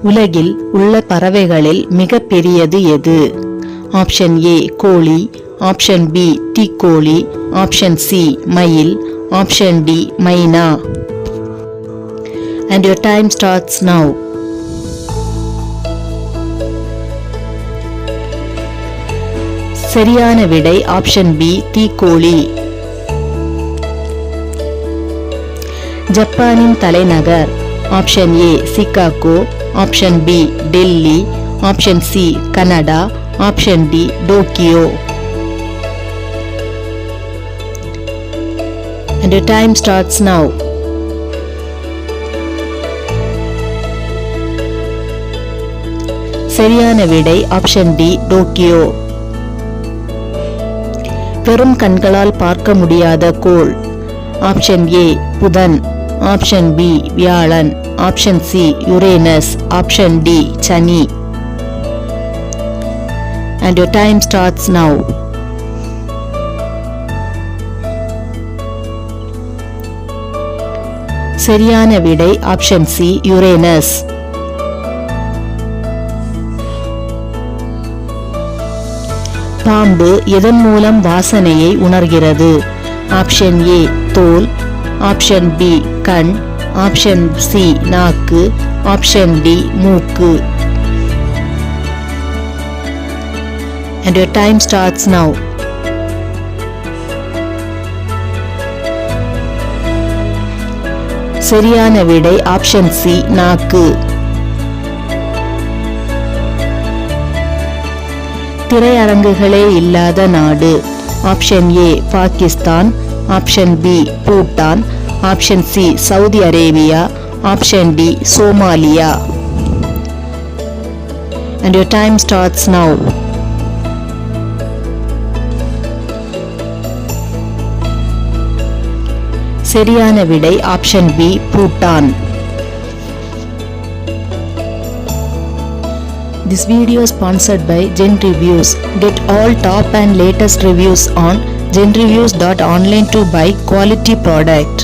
உலகில் உள்ள பறவைகளில் மிக பெரியது எது? ஆப்ஷன் ஏ கோழி, ஆப்ஷன் பி தீக்கோழி, ஆப்ஷன் சி மயில், ஆப்ஷன் டி மைனா. And your time starts now. சரியான விடை ஆப்ஷன் பி தீக்கோழி. ஜப்பானின் தலைநகர் option A Chicago, option B Delhi, option C Canada, option D Tokyo. And your time starts now. சரியான விடை ஆப்ஷன் டி டோக்கியோ. வெறும் கண்களால் பார்க்க முடியாத கோள் ஆப்ஷன் ஏ புதன், ஆப்ஷன் பி வியாழன், option C Uranus, option D சனி. And your time starts now. சரியான விடை ஆப்ஷன் சி யுரேனஸ். பாம்பு எதன் மூலம் வாசனையை உணர்கிறது? ஆப்ஷன் ஏ தோல், ஆப்ஷன் பி கண், ஆப்ஷன் சி நாக்கு, ஆப்ஷன் டி மூக்கு. And your time starts now. சரியான விடை ஆப்ஷன் சி நாக்கு. திரையரங்குகளே இல்லாத நாடு option A Pakistan, option B Bhutan, option C Saudi Arabia, option D Somalia. And your time starts now. சரியான விடை option B Bhutan. This video is sponsored by Gen Reviews. Get all top and latest reviews on genreviews.online to buy quality product.